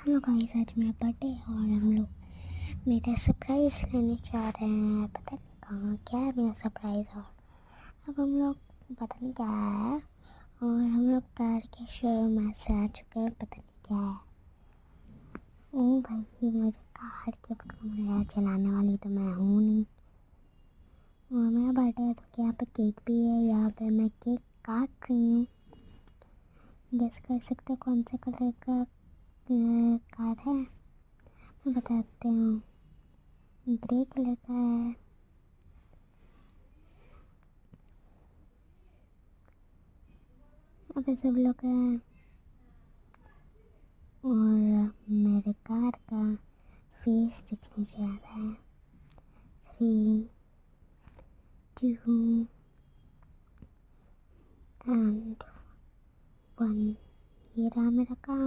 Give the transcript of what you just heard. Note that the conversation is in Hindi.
हेलो गाइस, आज मेरा बर्थडे है और हम लोग मेरा सरप्राइज़ लेने जा रहे हैं। पता नहीं कहाँ क्या है मेरा सरप्राइज़। और अब हम लोग पता नहीं क्या है। और हम लोग कार के शोरूम से आ चुके हैं। पता नहीं क्या है। ओ भाई, मुझे कार के पकड़ चलाने वाली तो मैं हूँ नहीं। और मेरा बर्थडे है तो यहाँ पे केक भी है। यहाँ पे मैं केक काट रही हूँ। गेस कर सकते हो कौन से कलर का कार है? मैं बताती हूँ, ग्रे कलर का है। अब सब लोग हैं और मेरे कार का फेस दिखने जा रहा है। 3, 2 एंड 1। ये रहा मेरा कार।